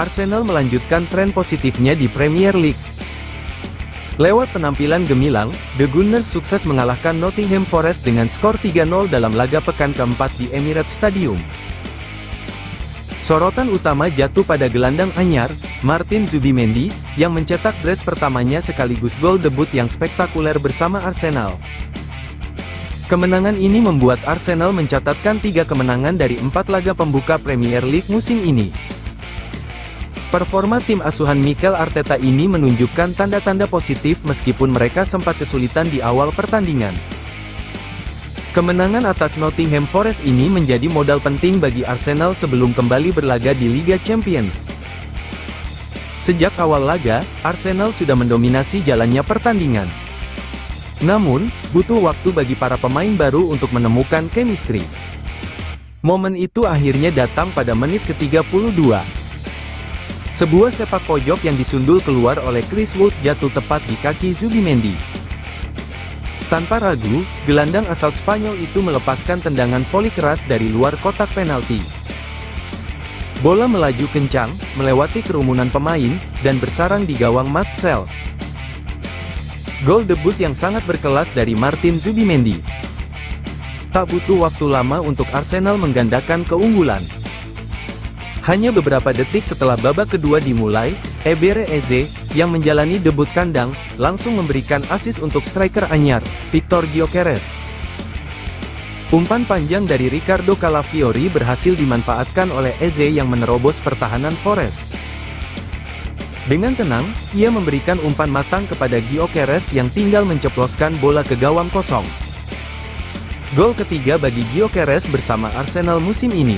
Arsenal melanjutkan tren positifnya di Premier League. Lewat penampilan gemilang, The Gunners sukses mengalahkan Nottingham Forest dengan skor 3-0 dalam laga pekan keempat di Emirates Stadium. Sorotan utama jatuh pada gelandang anyar, Martin Zubimendi, yang mencetak brace pertamanya sekaligus gol debut yang spektakuler bersama Arsenal. Kemenangan ini membuat Arsenal mencatatkan 3 kemenangan dari 4 laga pembuka Premier League musim ini. Performa tim asuhan Mikel Arteta ini menunjukkan tanda-tanda positif meskipun mereka sempat kesulitan di awal pertandingan. Kemenangan atas Nottingham Forest ini menjadi modal penting bagi Arsenal sebelum kembali berlaga di Liga Champions. Sejak awal laga, Arsenal sudah mendominasi jalannya pertandingan. Namun, butuh waktu bagi para pemain baru untuk menemukan chemistry. Momen itu akhirnya datang pada menit ke-32. Sebuah sepak pojok yang disundul keluar oleh Chris Wood jatuh tepat di kaki Zubimendi. Tanpa ragu, gelandang asal Spanyol itu melepaskan tendangan voli keras dari luar kotak penalti. Bola melaju kencang, melewati kerumunan pemain, dan bersarang di gawang Mats Sels. Gol debut yang sangat berkelas dari Martin Zubimendi. Tak butuh waktu lama untuk Arsenal menggandakan keunggulan. Hanya beberapa detik setelah babak kedua dimulai, Ebere Eze, yang menjalani debut kandang, langsung memberikan assist untuk striker anyar, Victor Gyökeres. Umpan panjang dari Ricardo Calafiori berhasil dimanfaatkan oleh Eze yang menerobos pertahanan Forest. Dengan tenang, ia memberikan umpan matang kepada Gyökeres yang tinggal menceploskan bola ke gawang kosong. Gol ketiga bagi Gyökeres bersama Arsenal musim ini.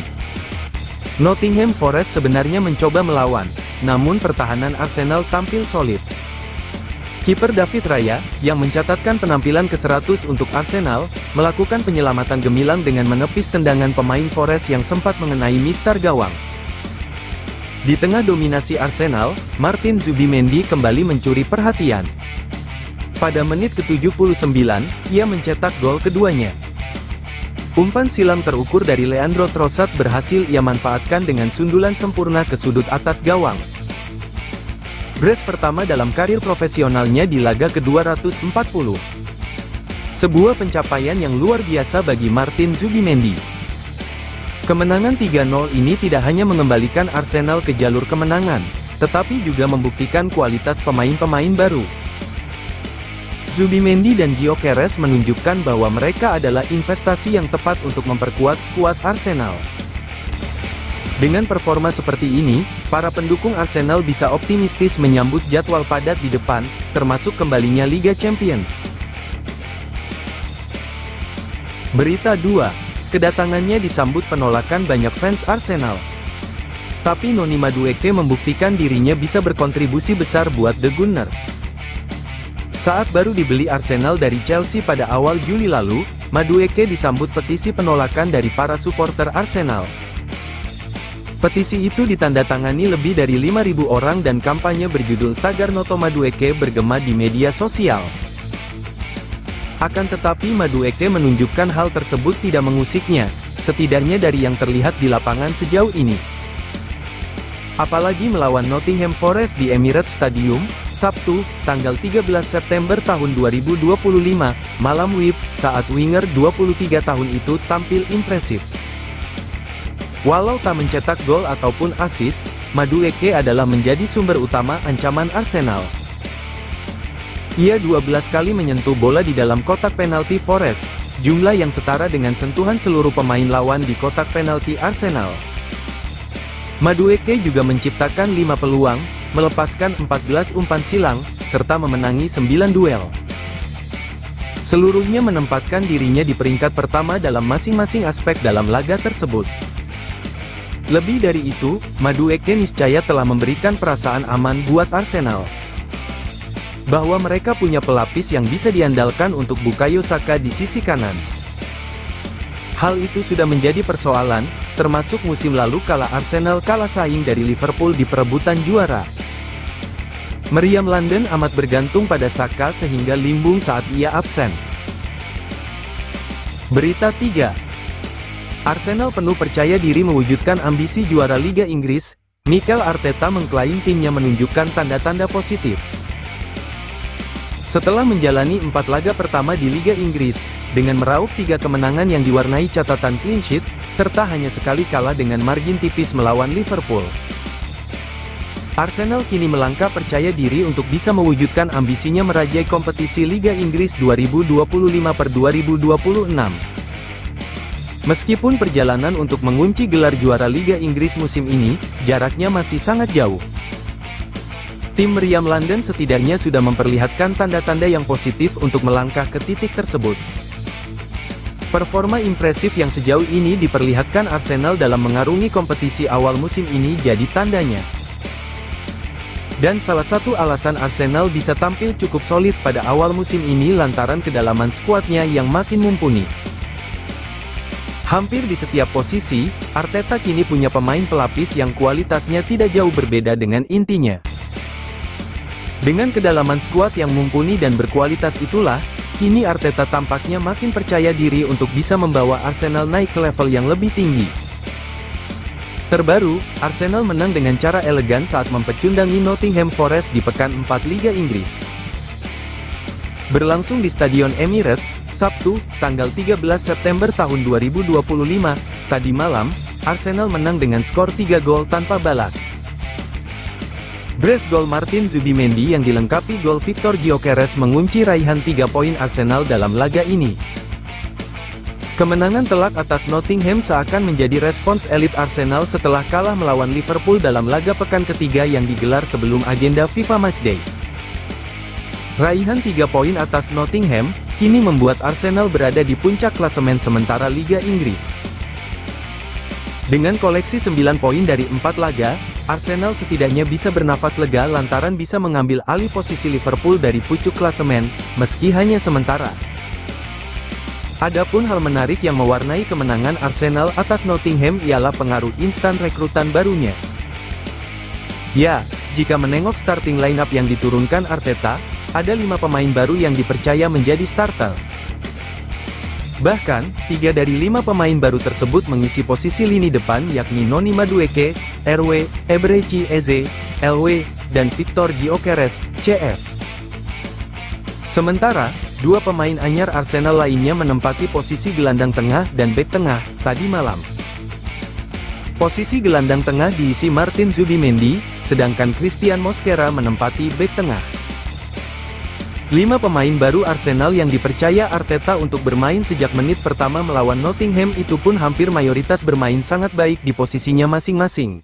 Nottingham Forest sebenarnya mencoba melawan, namun pertahanan Arsenal tampil solid. Kiper David Raya, yang mencatatkan penampilan ke-100 untuk Arsenal, melakukan penyelamatan gemilang dengan menepis tendangan pemain Forest yang sempat mengenai mistar gawang. Di tengah dominasi Arsenal, Martin Zubimendi kembali mencuri perhatian. Pada menit ke-79, ia mencetak gol keduanya. Umpan silam terukur dari Leandro Trossard berhasil ia manfaatkan dengan sundulan sempurna ke sudut atas gawang. Brace pertama dalam karir profesionalnya di laga ke-240. Sebuah pencapaian yang luar biasa bagi Martin Zubimendi. Kemenangan 3-0 ini tidak hanya mengembalikan Arsenal ke jalur kemenangan, tetapi juga membuktikan kualitas pemain-pemain baru. Zubimendi dan Gyökeres menunjukkan bahwa mereka adalah investasi yang tepat untuk memperkuat skuad Arsenal. Dengan performa seperti ini, para pendukung Arsenal bisa optimistis menyambut jadwal padat di depan, termasuk kembalinya Liga Champions. Berita 2. Kedatangannya disambut penolakan banyak fans Arsenal. Tapi Noni Madueke membuktikan dirinya bisa berkontribusi besar buat The Gunners. Saat baru dibeli Arsenal dari Chelsea pada awal Juli lalu, Madueke disambut petisi penolakan dari para supporter Arsenal. Petisi itu ditandatangani lebih dari 5.000 orang dan kampanye berjudul Tagar Noto Madueke bergema di media sosial. Akan tetapi Madueke menunjukkan hal tersebut tidak mengusiknya, setidaknya dari yang terlihat di lapangan sejauh ini. Apalagi melawan Nottingham Forest di Emirates Stadium, Sabtu, tanggal 13 September tahun 2025, malam WIB, saat winger 23 tahun itu tampil impresif. Walau tak mencetak gol ataupun assist, Madueke adalah menjadi sumber utama ancaman Arsenal. Ia 12 kali menyentuh bola di dalam kotak penalti Forest, jumlah yang setara dengan sentuhan seluruh pemain lawan di kotak penalti Arsenal. Madueke juga menciptakan 5 peluang, melepaskan 14 umpan silang, serta memenangi 9 duel. Seluruhnya menempatkan dirinya di peringkat pertama dalam masing-masing aspek dalam laga tersebut. Lebih dari itu, Madueke niscaya telah memberikan perasaan aman buat Arsenal. Bahwa mereka punya pelapis yang bisa diandalkan untuk Bukayo Saka di sisi kanan. Hal itu sudah menjadi persoalan, termasuk musim lalu kala Arsenal kalah saing dari Liverpool di perebutan juara. Meriam London amat bergantung pada Saka sehingga limbung saat ia absen. Berita 3. Arsenal penuh percaya diri mewujudkan ambisi juara Liga Inggris. Mikel Arteta mengklaim timnya menunjukkan tanda-tanda positif. Setelah menjalani 4 laga pertama di Liga Inggris, dengan meraup 3 kemenangan yang diwarnai catatan clean sheet, serta hanya sekali kalah dengan margin tipis melawan Liverpool, Arsenal kini melangkah percaya diri untuk bisa mewujudkan ambisinya merajai kompetisi Liga Inggris 2025-2026. Meskipun perjalanan untuk mengunci gelar juara Liga Inggris musim ini, jaraknya masih sangat jauh. Tim meriam London setidaknya sudah memperlihatkan tanda-tanda yang positif untuk melangkah ke titik tersebut. Performa impresif yang sejauh ini diperlihatkan Arsenal dalam mengarungi kompetisi awal musim ini jadi tandanya. Dan salah satu alasan Arsenal bisa tampil cukup solid pada awal musim ini lantaran kedalaman skuadnya yang makin mumpuni. Hampir di setiap posisi, Arteta kini punya pemain pelapis yang kualitasnya tidak jauh berbeda dengan intinya. Dengan kedalaman skuad yang mumpuni dan berkualitas itulah, kini Arteta tampaknya makin percaya diri untuk bisa membawa Arsenal naik ke level yang lebih tinggi. Terbaru, Arsenal menang dengan cara elegan saat mempecundangi Nottingham Forest di pekan 4 Liga Inggris. Berlangsung di Stadion Emirates, Sabtu, tanggal 13 September tahun 2025, tadi malam, Arsenal menang dengan skor 3 gol tanpa balas. Brace gol Martin Zubimendi yang dilengkapi gol Victor Gyökeres mengunci raihan 3 poin Arsenal dalam laga ini. Kemenangan telak atas Nottingham seakan menjadi respons elit Arsenal setelah kalah melawan Liverpool dalam laga pekan ketiga yang digelar sebelum agenda FIFA Matchday. Raihan 3 poin atas Nottingham, kini membuat Arsenal berada di puncak klasemen sementara Liga Inggris. Dengan koleksi 9 poin dari 4 laga, Arsenal setidaknya bisa bernafas lega lantaran bisa mengambil alih posisi Liverpool dari pucuk klasemen, meski hanya sementara. Adapun hal menarik yang mewarnai kemenangan Arsenal atas Nottingham ialah pengaruh instan rekrutan barunya. Ya, jika menengok starting lineup yang diturunkan Arteta, ada 5 pemain baru yang dipercaya menjadi starter. Bahkan, 3 dari 5 pemain baru tersebut mengisi posisi lini depan yakni Noni Madueke, RW, Eberechi Eze, LW, dan Victor Gyökeres, CF. Sementara, 2 pemain anyar Arsenal lainnya menempati posisi gelandang tengah dan bek tengah, tadi malam. Posisi gelandang tengah diisi Martin Zubimendi, sedangkan Christian Mosquera menempati bek tengah. 5 pemain baru Arsenal yang dipercaya Arteta untuk bermain sejak menit pertama melawan Nottingham itu pun hampir mayoritas bermain sangat baik di posisinya masing-masing.